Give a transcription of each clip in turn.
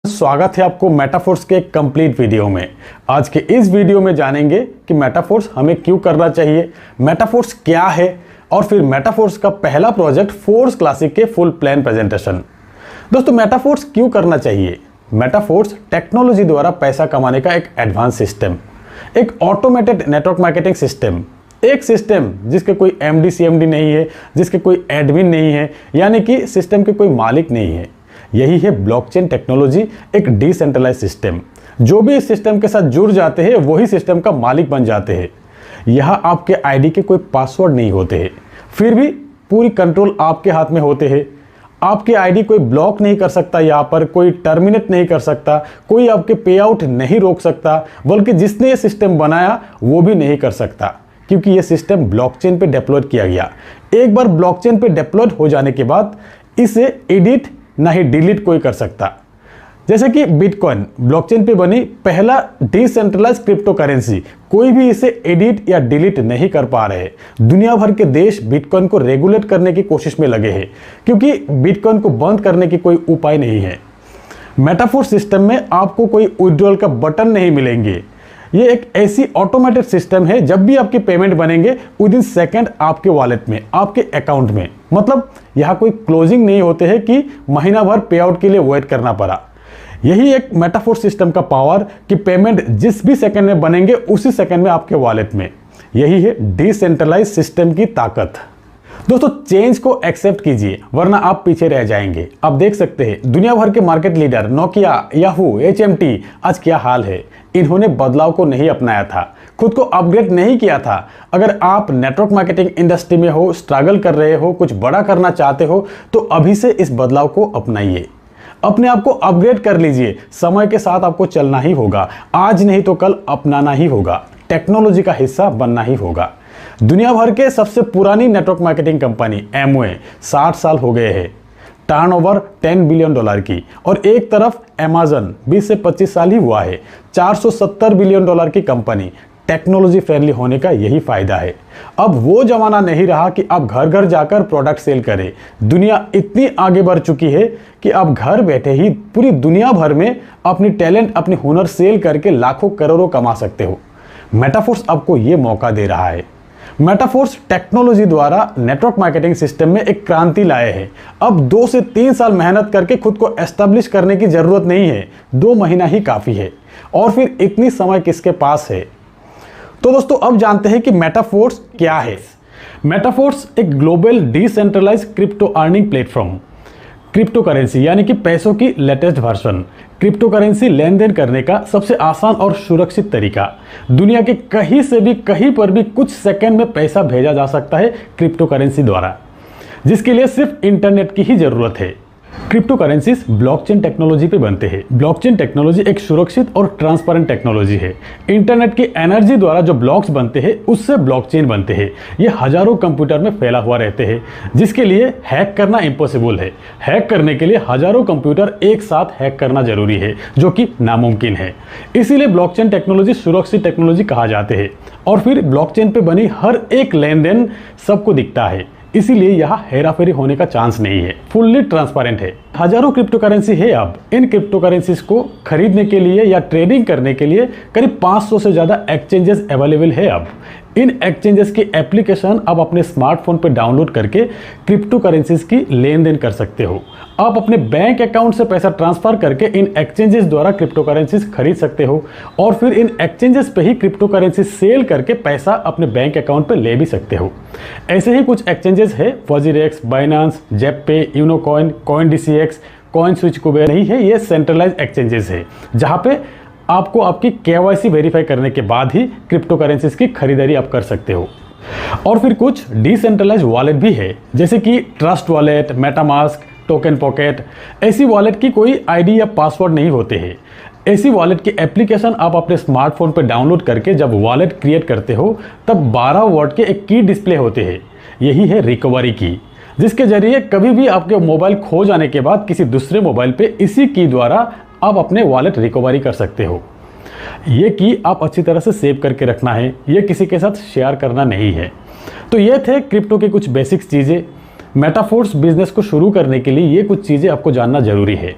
स्वागत है आपको मेटाफोर्स के कंप्लीट वीडियो में। आज के इस वीडियो में जानेंगे कि मेटाफोर्स हमें क्यों करना चाहिए, मेटाफोर्स क्या है और फिर मेटाफोर्स का पहला प्रोजेक्ट फोर्स क्लासिक के फुल प्लान प्रेजेंटेशन। दोस्तों, मेटाफोर्स क्यों करना चाहिए? मेटाफोर्स टेक्नोलॉजी द्वारा पैसा कमाने का एक एडवांस सिस्टम, एक ऑटोमेटेड नेटवर्क मार्केटिंग सिस्टम, एक सिस्टम जिसके कोई एमडी सीएमडी नहीं है, जिसके कोई एडमिन नहीं है, यानी कि सिस्टम के कोई मालिक नहीं है। यही है ब्लॉकचेन टेक्नोलॉजी, एक डिसेंट्रलाइज सिस्टम। जो भी इस सिस्टम के साथ जुड़ जाते हैं वही सिस्टम का मालिक बन जाते हैं। यहाँ आपके आईडी के कोई पासवर्ड नहीं होते हैं, फिर भी पूरी कंट्रोल आपके हाथ में होते हैं। आपकी आईडी कोई ब्लॉक नहीं कर सकता, यहाँ पर कोई टर्मिनेट नहीं कर सकता, कोई आपके पे आउट नहीं रोक सकता, बल्कि जिसने ये सिस्टम बनाया वो भी नहीं कर सकता, क्योंकि ये सिस्टम ब्लॉकचेन पे डिप्लॉयड किया गया। एक बार ब्लॉकचेन पे डिप्लॉयड हो जाने के बाद इसे एडिट ना ही डिलीट कोई कर सकता। जैसे कि बिटकॉइन ब्लॉकचेन पे बनी पहला डिसेंट्रलाइज क्रिप्टो करेंसी, कोई भी इसे एडिट या डिलीट नहीं कर पा रहे। दुनिया भर के देश बिटकॉइन को रेगुलेट करने की कोशिश में लगे हैं, क्योंकि बिटकॉइन को बंद करने की कोई उपाय नहीं है। मेटाफोर्स सिस्टम में आपको कोई विड्रॉल का बटन नहीं मिलेंगे। ये एक ऐसी ऑटोमेटेड सिस्टम है, जब भी आपके पेमेंट बनेंगे विद इन सेकेंड आपके वॉलेट में, आपके अकाउंट में। मतलब यहाँ कोई क्लोजिंग नहीं होते हैं कि महीना भर पे आउट के लिए वेट करना पड़ा। यही एक मेटाफोर्स सिस्टम का पावर कि पेमेंट जिस भी सेकंड में बनेंगे उसी सेकंड में आपके वॉलेट में। यही है डिसेंट्रलाइज सिस्टम की ताकत। दोस्तों, चेंज को एक्सेप्ट कीजिए, वरना आप पीछे रह जाएंगे। आप देख सकते हैं दुनिया भर के market leader Nokia, Yahoo, HMT आज क्या हाल है। इन्होंने बदलाव को नहीं अपनाया था, खुद को अपग्रेड नहीं किया था। अगर आप नेटवर्क मार्केटिंग इंडस्ट्री में हो, स्ट्रगल कर रहे हो, कुछ बड़ा करना चाहते हो, तो अभी से इस बदलाव को अपनाइए। अपने आप को अपग्रेड कर लीजिए। समय के साथ आपको चलना ही होगा, आज नहीं तो कल अपनाना ही होगा, टेक्नोलॉजी का हिस्सा बनना ही होगा। दुनिया भर के सबसे पुरानी नेटवर्क मार्केटिंग कंपनी एमवे 60 साल हो गए हैं, टर्नओवर $10 बिलियन की, और एक तरफ अमेज़न 20 से 25 साल ही हुआ है, $470 बिलियन की कंपनी। टेक्नोलॉजी फ्रेंडली होने का यही फायदा है। अब वो जमाना नहीं रहा कि आप घर घर जाकर प्रोडक्ट सेल करें। दुनिया इतनी आगे बढ़ चुकी है कि आप घर बैठे ही पूरी दुनिया भर में अपनी टैलेंट, अपनी हुनर सेल करके लाखों करोड़ों कमा सकते हो। मेटाफोर्स आपको ये मौका दे रहा है। मेटाफोर्स टेक्नोलॉजी द्वारा नेटवर्क मार्केटिंग सिस्टम में एक क्रांति लाए हैं। अब 2 से 3 साल मेहनत करके खुद को एस्टेब्लिश करने की जरूरत नहीं है, 2 महीना ही काफी है। और फिर इतनी समय किसके पास है? तो दोस्तों, अब जानते हैं कि मेटाफोर्स क्या है। मेटाफोर्स एक global decentralise crypto earning platform, crypto currency यानी कि पैसों की लेटेस्ट वर्जन, क्रिप्टो करेंसी लेन देन करने का सबसे आसान और सुरक्षित तरीका। दुनिया के कहीं से भी कहीं पर भी कुछ सेकंड में पैसा भेजा जा सकता है क्रिप्टो करेंसी द्वारा, जिसके लिए सिर्फ इंटरनेट की ही जरूरत है। क्रिप्टो करेंसीज ब्लॉकचेन टेक्नोलॉजी पे बनते हैं। ब्लॉकचेन टेक्नोलॉजी एक सुरक्षित और ट्रांसपेरेंट टेक्नोलॉजी है। इंटरनेट की एनर्जी द्वारा जो ब्लॉक्स बनते हैं उससे ब्लॉकचेन बनते हैं। ये हजारों कंप्यूटर में फैला हुआ रहते हैं, जिसके लिए हैक करना इम्पॉसिबल है। हैक करने के लिए हजारों कंप्यूटर एक साथ हैक करना जरूरी है, जो कि नामुमकिन है। इसीलिए ब्लॉकचेन टेक्नोलॉजी सुरक्षित टेक्नोलॉजी कहा जाते हैं। और फिर ब्लॉकचेन पे बनी हर एक लेन देन सबको दिखता है, इसीलिए यहाँ हेराफेरी होने का चांस नहीं है, फुल्ली ट्रांसपेरेंट है। हजारों क्रिप्टो करेंसी है। अब इन क्रिप्टो करेंसीज को खरीदने के लिए या ट्रेडिंग करने के लिए करीब 500 से ज्यादा एक्सचेंजेस अवेलेबल है। अब इन एक्सचेंजेस की एप्लीकेशन आप अपने स्मार्टफोन पर डाउनलोड करके क्रिप्टो करेंसीज की लेन देन कर सकते हो। आप अपने बैंक अकाउंट से पैसा ट्रांसफर करके इन एक्सचेंजेस द्वारा क्रिप्टो करेंसीज खरीद सकते हो, और फिर इन एक्सचेंजेस पे ही क्रिप्टो करेंसी सेल करके पैसा अपने बैंक अकाउंट पे ले भी सकते हो। ऐसे ही कुछ एक्सचेंजेस है, वजीरेक्स, बाइनांस, जेपपे, यूनोकॉइन, कॉइनडीसीएक्स, कॉइन स्विच कुबेर नहीं है। ये सेंट्रलाइज एक्सचेंजेस है, जहाँ पे आपको आपकी केवाईसी वेरीफाई करने के बाद ही क्रिप्टो करेंसीज की खरीदारी आप कर सकते हो। और फिर कुछ डिसेंट्रलाइज वॉलेट भी है, जैसे कि trust wallet, MetaMask, token pocket. ऐसी वॉलेट की कोई आईडी या पासवर्ड नहीं होते हैं। ऐसी वॉलेट की एप्लीकेशन आप अपने स्मार्टफोन पर डाउनलोड करके जब वॉलेट क्रिएट करते हो, तब 12 वर्ड के एक की डिस्प्ले होते हैं। यही है रिकवरी की, जिसके जरिए कभी भी आपके मोबाइल खो जाने के बाद किसी दूसरे मोबाइल पे इसी की द्वारा आप अपने वॉलेट रिकवरी कर सकते हो। ये की आप अच्छी तरह से सेव करके रखना है, ये किसी के साथ शेयर करना नहीं है। तो ये थे क्रिप्टो के कुछ बेसिक्स चीज़ें। मेटाफोर्स बिजनेस को शुरू करने के लिए ये कुछ चीज़ें आपको जानना जरूरी है।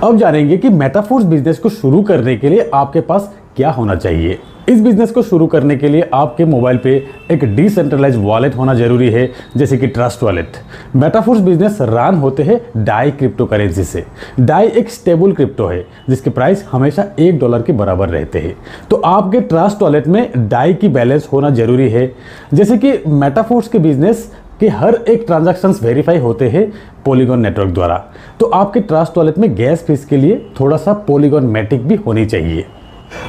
अब जानेंगे कि मेटाफोर्स बिजनेस को शुरू करने के लिए आपके पास क्या होना चाहिए। इस बिजनेस को शुरू करने के लिए आपके मोबाइल पे एक डिसेंट्रलाइज वॉलेट होना जरूरी है, जैसे कि trust wallet. Metaforce business run होते हैं डाई क्रिप्टो करेंसी से। डाई एक स्टेबल क्रिप्टो है जिसके प्राइस हमेशा $1 के बराबर रहते हैं। तो आपके ट्रस्ट वॉलेट में डाई की बैलेंस होना जरूरी है। जैसे कि मेटाफोर्स के बिजनेस कि हर एक ट्रांजैक्शंस वेरीफाई होते हैं पॉलीगॉन नेटवर्क द्वारा। तो आपके ट्रस्ट वॉलेट में गैस फीस के लिए थोड़ा सा पॉलीगॉन मैटिक भी होनी चाहिए।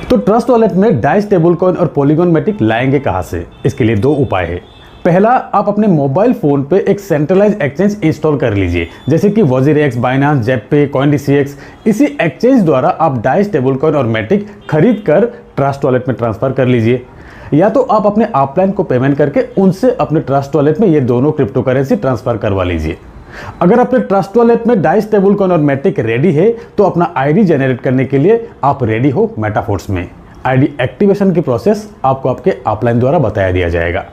तो ट्रस्ट वॉलेट में डाई स्टेबल कॉइन और पॉलीगॉन मैटिक लाएंगे कहां से? इसके लिए 2 उपाय है। पहला, आप अपने मोबाइल फोन पे एक सेंट्रलाइज एक्सचेंज इंस्टॉल कर लीजिए, जैसे कि WazirX, बाइनांस, जेपपे, CoinDCX। इसी एक्सचेंज द्वारा आप डाई स्टेबल कॉइन और मैटिक खरीद कर ट्रस्ट वॉलेट में ट्रांसफर कर लीजिए। या तो आप अपने अपलाइन को पेमेंट करके उनसे अपने ट्रस्ट वॉलेट में ये दोनों क्रिप्टो करेंसी ट्रांसफर करवा लीजिए। अगर अपने ट्रस्ट वॉलेट में डाई स्टेबल कॉइन और मैटिक रेडी है तो अपना आईडी जनरेट करने के लिए आप रेडी हो मेटाफोर्स में। आईडी एक्टिवेशन की प्रोसेस आपको आपके अपलाइन द्वारा बताया दिया जाएगा।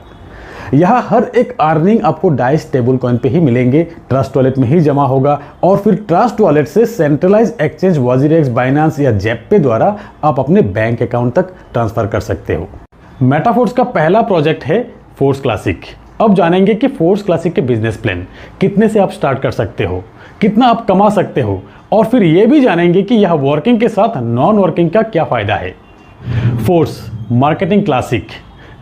यहाँ हर एक अर्निंग आपको डाई स्टेबल कॉइन पे ही मिलेंगे, ट्रस्ट वॉलेट में ही जमा होगा और फिर ट्रस्ट वॉलेट से सेंट्रलाइज एक्सचेंज WazirX, बाइनांस या जेपपे द्वारा आप अपने बैंक अकाउंट तक ट्रांसफर कर सकते हो। मेटाफोर्स का पहला प्रोजेक्ट है फोर्स क्लासिक। अब जानेंगे कि फोर्स क्लासिक के बिजनेस प्लान कितने से आप स्टार्ट कर सकते हो, कितना आप कमा सकते हो, और फिर यह भी जानेंगे कि यह वर्किंग के साथ नॉन वर्किंग का क्या फायदा है। फोर्स मार्केटिंग क्लासिक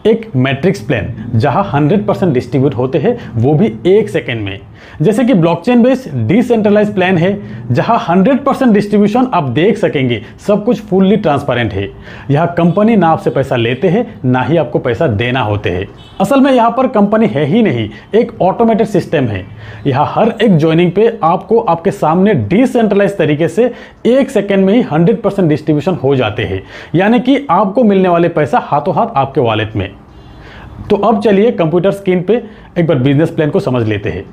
एक मैट्रिक्स प्लान जहां 100% डिस्ट्रीब्यूट होते हैं, वो भी 1 सेकेंड में। जैसे कि ब्लॉकचेन बेस्ड डिसेंट्रलाइज प्लान है जहां 100% डिस्ट्रीब्यूशन आप देख सकेंगे, सब कुछ फुल्ली ट्रांसपेरेंट है। यहां कंपनी ना आपसे पैसा लेते हैं ना ही आपको पैसा देना होते हैं। असल में यहां पर कंपनी है ही नहीं, एक ऑटोमेटेड सिस्टम है। यहां हर एक ज्वाइनिंग पे आपको आपके सामने डिसेंट्रलाइज तरीके से 1 सेकेंड में ही 100% डिस्ट्रीब्यूशन हो जाते हैं, यानी कि आपको मिलने वाले पैसा हाथों हाथ आपके वॉलेट में। तो अब चलिए कंप्यूटर स्क्रीन पे एक बार बिजनेस प्लान को समझ लेते हैं।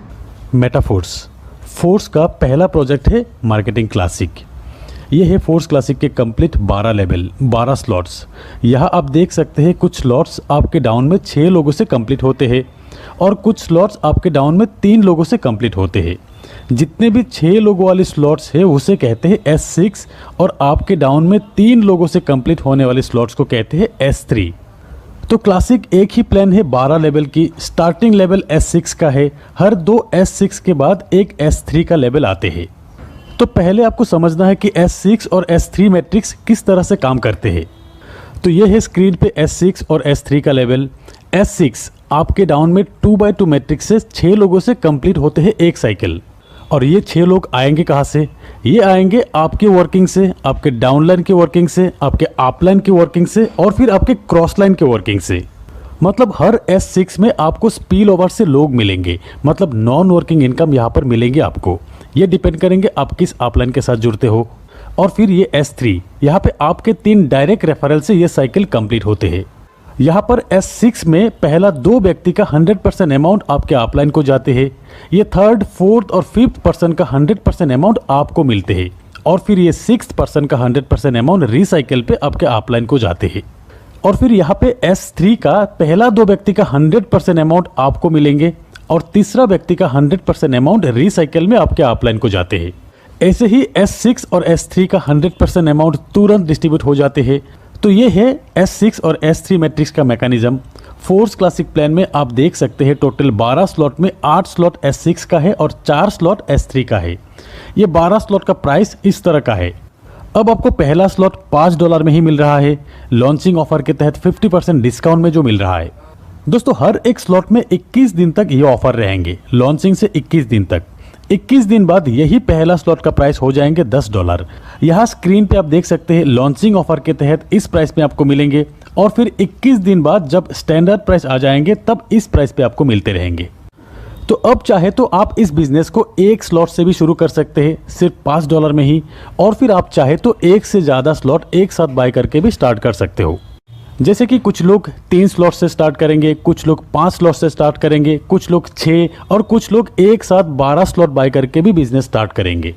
मेटाफोर्स फोर्स का पहला प्रोजेक्ट है मार्केटिंग क्लासिक। ये है फोर्स क्लासिक के कंप्लीट 12 लेवल, 12 स्लॉट्स। यहाँ आप देख सकते हैं कुछ स्लॉट्स आपके डाउन में 6 लोगों से कंप्लीट होते हैं और कुछ स्लॉट्स आपके डाउन में 3 लोगों से कंप्लीट होते हैं। जितने भी 6 लोगों वाले स्लॉट्स है उसे कहते हैं S6 और आपके डाउन में 3 लोगों से कंप्लीट होने वाले स्लॉट्स को कहते हैं S3। तो क्लासिक एक ही प्लान है 12 लेवल की। स्टार्टिंग लेवल S6 का है, हर 2 S6 के बाद एक S3 का लेवल आते हैं। तो पहले आपको समझना है कि S6 और S3 मैट्रिक्स किस तरह से काम करते हैं। तो ये है स्क्रीन पे S6 और S3 का लेवल। S6 आपके डाउन में 2x2 मैट्रिक्स से 6 लोगों से कंप्लीट होते हैं एक साइकिल। और ये 6 लोग आएंगे कहाँ से? ये आएंगे आपके वर्किंग से, आपके डाउनलाइन के वर्किंग से, आपके अपलाइन के वर्किंग से और फिर आपके क्रॉस लाइन के वर्किंग से। मतलब हर S6 में आपको स्पिल ओवर से लोग मिलेंगे, मतलब नॉन वर्किंग इनकम यहाँ पर मिलेंगे आपको। ये डिपेंड करेंगे आप किस अपलाइन के साथ जुड़ते हो। और फिर ये S3 यहाँ पे आपके 3 डायरेक्ट रेफरल से ये साइकिल कंप्लीट होते हैं। यहाँ पर S6 में पहला 2 व्यक्ति का 100% अमाउंट आपके अपलाइन को जाते हैं। ये 3rd, 4th और 5th पर्सन का 100% अमाउंट आपको मिलते हैं और फिर ये 6th पर्सन का 100% अमाउंट रिसाइकिल पे आपके अपलाइन को जाते हैं। और फिर यहाँ पे S3 का पहला 2 व्यक्ति का 100% अमाउंट आपको मिलेंगे और तीसरा व्यक्ति का 100% अमाउंट रिसाइकिल में आपके अपलाइन को जाते हैं। ऐसे ही S6 और S3 का 100% अमाउंट तुरंत डिस्ट्रीब्यूट हो जाते हैं। तो ये है S6 और S3 मैट्रिक्स का मैकेनिज्म। फोर्स क्लासिक प्लान में आप देख सकते हैं टोटल 12 स्लॉट में 8 स्लॉट S6 का है और 4 स्लॉट S3 का है। ये 12 स्लॉट का प्राइस इस तरह का है। अब आपको पहला स्लॉट $5 में ही मिल रहा है, लॉन्चिंग ऑफर के तहत 50% डिस्काउंट में जो मिल रहा है। दोस्तों हर एक स्लॉट में 21 दिन तक ये ऑफर रहेंगे, लॉन्चिंग से 21 दिन तक। 21 दिन बाद यही पहला स्लॉट का प्राइस हो जाएंगे $10। यहाँ स्क्रीन पे आप देख सकते हैं लॉन्चिंग ऑफर के तहत इस प्राइस में आपको मिलेंगे और फिर 21 दिन बाद जब स्टैंडर्ड प्राइस आ जाएंगे तब इस प्राइस पे आपको मिलते रहेंगे। तो अब चाहे तो आप इस बिजनेस को एक स्लॉट से भी शुरू कर सकते हैं सिर्फ $5 में ही, और फिर आप चाहे तो एक से ज़्यादा स्लॉट एक साथ बाय करके भी स्टार्ट कर सकते हो। जैसे कि कुछ लोग 3 स्लॉट से स्टार्ट करेंगे, कुछ लोग 5 स्लॉट से स्टार्ट करेंगे, कुछ लोग 6 और कुछ लोग एक साथ 12 स्लॉट बाय करके भी बिजनेस स्टार्ट करेंगे।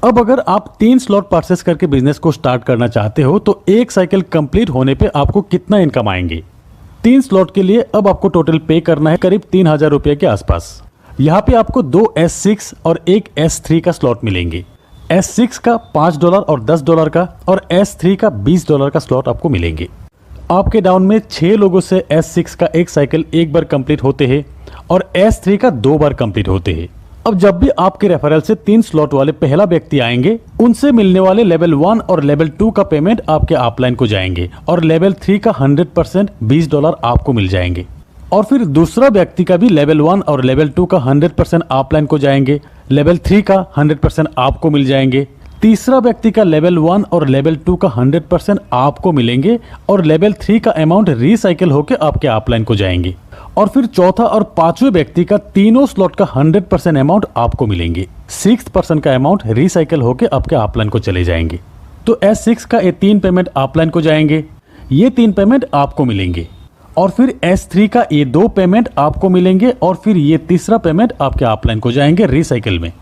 अब अगर आप 3 स्लॉट परचेस करके बिजनेस को स्टार्ट करना चाहते हो तो एक साइकिल कंप्लीट होने पे आपको कितना इनकम आएंगे? 3 स्लॉट के लिए अब आपको टोटल पे करना है करीब 3000 रुपये के आसपास। यहाँ पे आपको 2 S6 और 1 S3 का स्लॉट मिलेंगे। S6 का $5 और $10 का और S3 का $20 का स्लॉट आपको मिलेंगे। आपके डाउन में 6 लोगों से S6 का एक साइकिल एक बार कंप्लीट होते हैं और S3 का 2 बार कंप्लीट होते हैं। अब जब भी आपके रेफरल से 3 स्लॉट वाले पहला व्यक्ति आएंगे, उनसे मिलने वाले लेवल 1 और लेवल 2 का पेमेंट आपके अपलाइन को जाएंगे और लेवल 3 का 100% $20 आपको मिल जाएंगे। और फिर दूसरा व्यक्ति का भी लेवल 1 और लेवल 2 का 100% अपलाइन को जाएंगे, लेवल 3 का 100% आपको मिल जाएंगे। तीसरा व्यक्ति का लेवल 1 और लेवल 2 का 100% आपको मिलेंगे और लेवल 3 का अमाउंट रिसाइकिल होकर आपके अपलाइन को जाएंगे। और फिर चौथा और पांचवें व्यक्ति का तीनों स्लॉट का 100% अमाउंट आपको मिलेंगे। 6% का अमाउंट रिसाइकिल होकर आपके अपलाइन को चले जाएंगे। तो S6 का ये 3 पेमेंट अपलाइन को जाएंगे, ये 3 पेमेंट आपको मिलेंगे। और फिर S3 का ये 2 पेमेंट आपको मिलेंगे और फिर ये तीसरा पेमेंट आपके अपलाइन को जाएंगे रिसाइकिल में।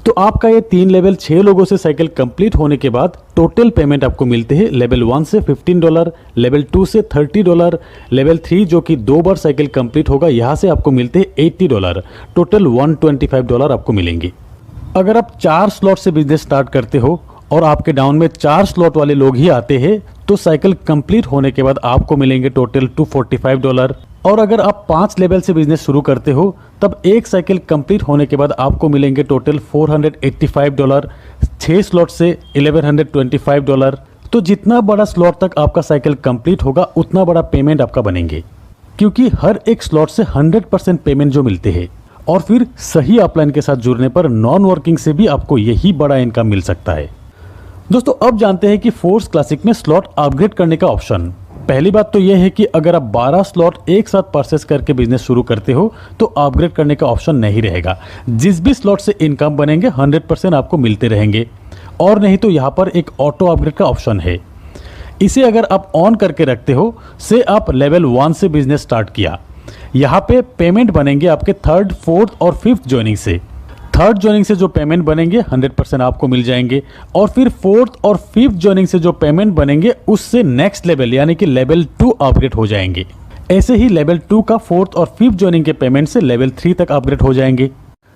तो आपका ये 3 लेवल 6 लोगों से साइकिल कंप्लीट होने के बाद टोटल पेमेंट आपको मिलते हैं लेवल 1 से $15, लेवल 2 से $30, लेवल 3 जो कि 2 बार साइकिल कंप्लीट होगा यहाँ से आपको मिलते हैं $80, टोटल $125 आपको मिलेंगे। अगर आप 4 स्लॉट से बिजनेस स्टार्ट करते हो और आपके डाउन में 4 स्लॉट वाले लोग ही आते हैं तो साइकिल कंप्लीट होने के बाद आपको मिलेंगे टोटल $245। और अगर आप 5 लेवल से बिजनेस शुरू करते हो तब एक साइकिल कंप्लीट होने के बाद आपको मिलेंगे टोटल $485, 6 स्लॉट से $1125। तो जितना बड़ा स्लॉट तक आपका साइकिल कंप्लीट होगा उतना बड़ा पेमेंट आपका बनेंगे, क्योंकि हर एक स्लॉट से 100% पेमेंट जो मिलते हैं। और फिर सही अपलाइन के साथ जुड़ने पर नॉन वर्किंग से भी आपको यही बड़ा इनकम मिल सकता है। दोस्तों अब जानते हैं कि फोर्स क्लासिक में स्लॉट अपग्रेड करने का ऑप्शन। पहली बात तो यह है कि अगर आप 12 स्लॉट एक साथ परचेस करके बिजनेस शुरू करते हो तो अपग्रेड करने का ऑप्शन नहीं रहेगा। जिस भी स्लॉट से इनकम बनेंगे 100% आपको मिलते रहेंगे। और नहीं तो यहाँ पर एक ऑटो अपग्रेड का ऑप्शन है, इसे अगर आप ऑन करके रखते हो से आप लेवल 1 से बिजनेस स्टार्ट किया, यहाँ पे पेमेंट बनेंगे आपके 3rd, 4th और 5th ज्वाइनिंग से। 3rd ज्वाइनिंग से जो पेमेंट बनेंगे 100% आपको मिल जाएंगे और फिर 4th और 5th ज्वाइनिंग से जो पेमेंट बनेंगे उससे नेक्स्ट लेवल यानी कि लेवल 2 अपग्रेड हो जाएंगे। ऐसे ही लेवल 2 का 4th और 5th ज्वाइनिंग के पेमेंट से लेवल 3 तक अपग्रेड हो जाएंगे।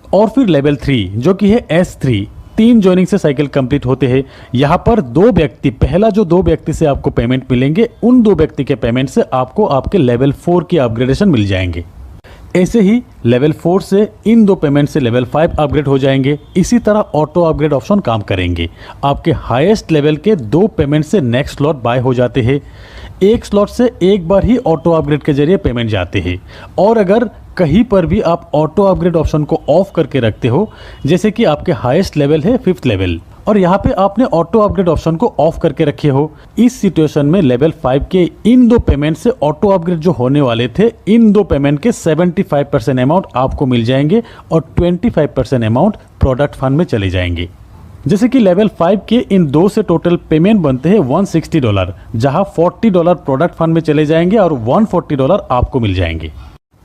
और फिर लेवल 3 जो कि है S3, 3 ज्वाइनिंग से साइकिल कंप्लीट होते हैं। यहाँ पर 2 व्यक्ति, पहला जो 2 व्यक्ति से आपको पेमेंट मिलेंगे उन 2 व्यक्ति के पेमेंट से आपको आपके लेवल 4 की अपग्रेडेशन मिल जाएंगे। ऐसे ही लेवल 4 से इन 2 पेमेंट से लेवल 5 अपग्रेड हो जाएंगे। इसी तरह ऑटो अपग्रेड ऑप्शन काम करेंगे। आपके हाईएस्ट लेवल के 2 पेमेंट से नेक्स्ट स्लॉट बाय हो जाते हैं। एक स्लॉट से एक बार ही ऑटो अपग्रेड के जरिए पेमेंट जाते हैं। और अगर कहीं पर भी आप ऑटो अपग्रेड ऑप्शन को ऑफ करके रखते हो, जैसे कि आपके हाईएस्ट लेवल है 5th लेवल और यहाँ पे आपने ऑटो अपग्रेड ऑप्शन को ऑफ करके रखे हो, इस सिचुएशन में लेवल 5 के इन 2 पेमेंट से ऑटो अपग्रेड जो होने वाले थे इन 2 पेमेंट के 75% अमाउंट आपको मिल जाएंगे और 25% अमाउंट प्रोडक्ट फंड में चले जाएंगे। जैसे कि लेवल 5 के इन 2 से टोटल पेमेंट बनते हैं $160, जहां $40 प्रोडक्ट फंड में चले जाएंगे और $140 आपको मिल जाएंगे।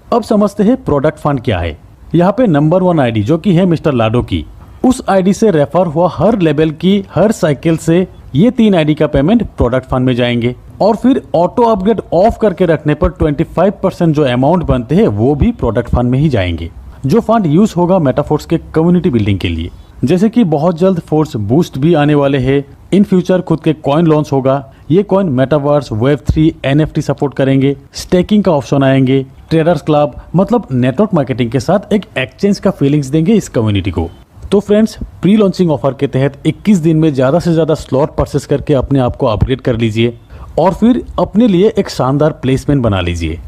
अब समझते हैं प्रोडक्ट फंड क्या है। यहाँ पे नंबर 1 आईडी जो कि है मिस्टर लाडो की, उस आईडी से रेफर हुआ हर लेवल की हर साइकिल से ये 3 आईडी का पेमेंट प्रोडक्ट फंड में जाएंगे। और फिर ऑटो अपग्रेड ऑफ करके रखने पर 25% जो अमाउंट बनते हैं वो भी प्रोडक्ट फंड में ही जाएंगे, जो फंड यूज होगा मेटाफोर्स के कम्युनिटी बिल्डिंग के लिए। जैसे कि बहुत जल्द फोर्स बूस्ट भी आने वाले हैं, इन फ्यूचर खुद के कॉइन लॉन्च होगा। ये coin metaverse, Web3, NFT support करेंगे, स्टेकिंग का ऑप्शन आएंगे, ट्रेडर्स क्लब मतलब नेटवर्क मार्केटिंग के साथ एक एक्सचेंज का फीलिंग्स देंगे इस कम्युनिटी को। तो फ्रेंड्स, प्री लॉन्चिंग ऑफर के तहत 21 दिन में ज़्यादा से ज़्यादा स्लॉट परचेस करके अपने आप को अपग्रेड कर लीजिए और फिर अपने लिए एक शानदार प्लेसमेंट बना लीजिए।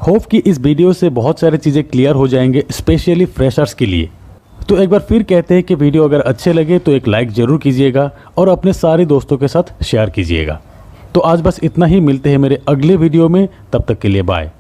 होप कि इस वीडियो से बहुत सारी चीज़ें क्लियर हो जाएंगे, स्पेशली फ्रेशर्स के लिए। तो एक बार फिर कहते हैं कि वीडियो अगर अच्छे लगे तो एक लाइक ज़रूर कीजिएगा और अपने सारे दोस्तों के साथ शेयर कीजिएगा। तो आज बस इतना ही, मिलते हैं मेरे अगले वीडियो में, तब तक के लिए बाय।